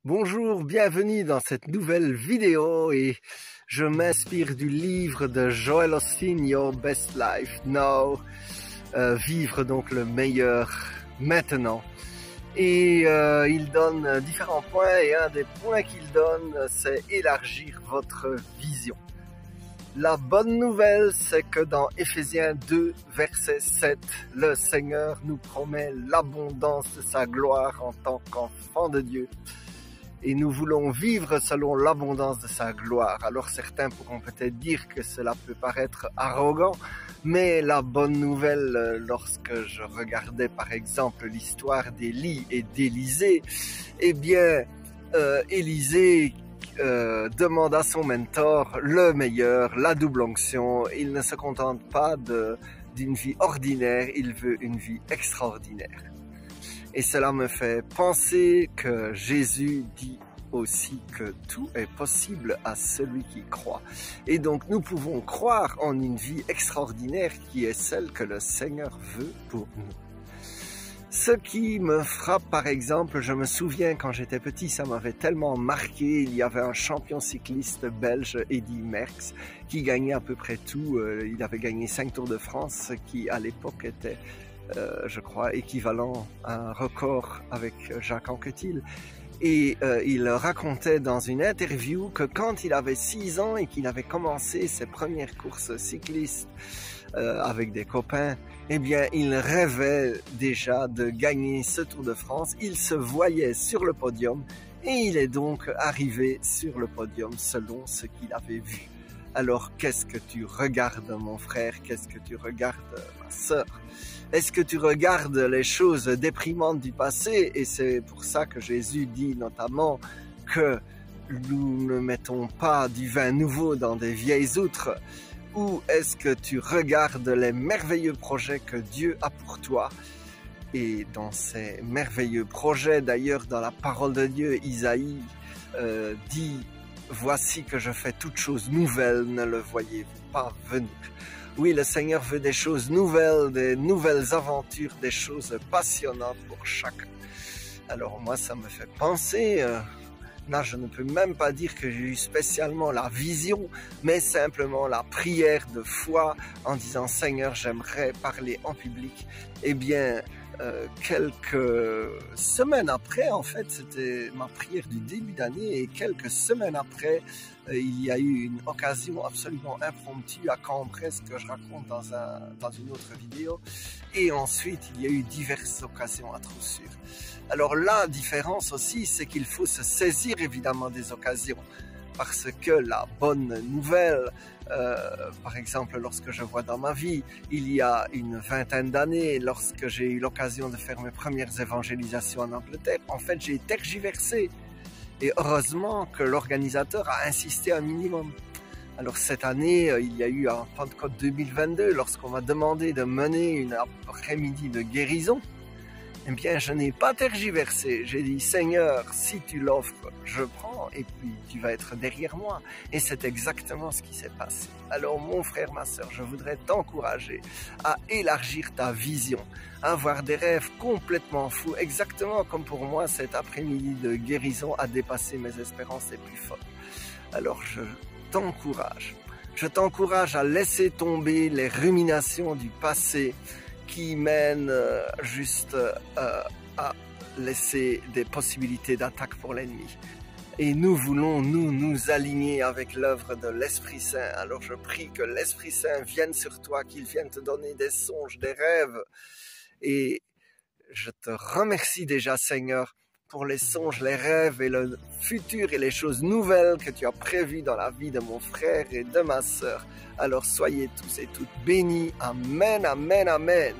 Bonjour, bienvenue dans cette nouvelle vidéo et je m'inspire du livre de Joel Osteen, Your Best Life Now, vivre donc le meilleur maintenant. Et il donne différents points et un des points qu'il donne, c'est élargir votre vision. La bonne nouvelle, c'est que dans Éphésiens 2, verset 7, le Seigneur nous promet l'abondance de sa gloire en tant qu'enfants de Dieu. Et nous voulons vivre selon l'abondance de sa gloire. Alors certains pourront peut-être dire que cela peut paraître arrogant, mais la bonne nouvelle, lorsque je regardais par exemple l'histoire d'Élie et d'Élisée, eh bien, Élisée demande à son mentor le meilleur, la double onction. Il ne se contente pas d'une vie ordinaire, il veut une vie extraordinaire. Et cela me fait penser que Jésus dit aussi que tout est possible à celui qui croit. Et donc nous pouvons croire en une vie extraordinaire qui est celle que le Seigneur veut pour nous. Ce qui me frappe par exemple, je me souviens quand j'étais petit, ça m'avait tellement marqué, il y avait un champion cycliste belge, Eddy Merckx, qui gagnait à peu près tout. Il avait gagné 5 Tours de France, ce qui à l'époque était je crois, équivalent à un record avec Jacques Anquetil. Et il racontait dans une interview que quand il avait 6 ans et qu'il avait commencé ses premières courses cyclistes avec des copains, eh bien, il rêvait déjà de gagner ce Tour de France. Il se voyait sur le podium et il est donc arrivé sur le podium selon ce qu'il avait vu. Alors, qu'est-ce que tu regardes, mon frère? Qu'est-ce que tu regardes, ma sœur? Est-ce que tu regardes les choses déprimantes du passé? Et c'est pour ça que Jésus dit notamment que nous ne mettons pas du vin nouveau dans des vieilles outres. Ou est-ce que tu regardes les merveilleux projets que Dieu a pour toi? Et dans ces merveilleux projets, d'ailleurs, dans la parole de Dieu, Isaïe dit: voici que je fais toutes choses nouvelles, ne le voyez-vous pas venir? Oui, le Seigneur veut des choses nouvelles, des nouvelles aventures, des choses passionnantes pour chacun. Alors moi, ça me fait penser, là je ne peux même pas dire que j'ai eu spécialement la vision, mais simplement la prière de foi en disant: Seigneur, j'aimerais parler en public. Eh bien, quelques semaines après, en fait, c'était ma prière du début d'année, et quelques semaines après, il y a eu une occasion absolument impromptue à Cambrai, ce que je raconte dans une autre vidéo. Et ensuite, il y a eu diverses occasions à Troussure. Alors la différence aussi, c'est qu'il faut se saisir évidemment des occasions. Parce que la bonne nouvelle, par exemple, lorsque je vois dans ma vie, il y a une vingtaine d'années, lorsque j'ai eu l'occasion de faire mes premières évangélisations en Angleterre, en fait, j'ai tergiversé. Et heureusement que l'organisateur a insisté un minimum. Alors cette année, il y a eu un Pentecôte 2022, lorsqu'on m'a demandé de mener une après-midi de guérison. Eh bien, je n'ai pas tergiversé. J'ai dit: Seigneur, si tu l'offres, je prends, et puis tu vas être derrière moi. Et c'est exactement ce qui s'est passé. Alors, mon frère, ma sœur, je voudrais t'encourager à élargir ta vision, à avoir des rêves complètement fous, exactement comme pour moi, cet après-midi de guérison a dépassé mes espérances les plus folles. Alors, je t'encourage à laisser tomber les ruminations du passé, qui mène juste à laisser des possibilités d'attaque pour l'ennemi. Et nous voulons nous aligner avec l'œuvre de l'Esprit Saint. Alors je prie que l'Esprit Saint vienne sur toi, qu'il vienne te donner des songes, des rêves. Et je te remercie déjà, Seigneur, pour les songes, les rêves et le futur et les choses nouvelles que tu as prévues dans la vie de mon frère et de ma sœur. Alors soyez tous et toutes bénis. Amen, amen, amen.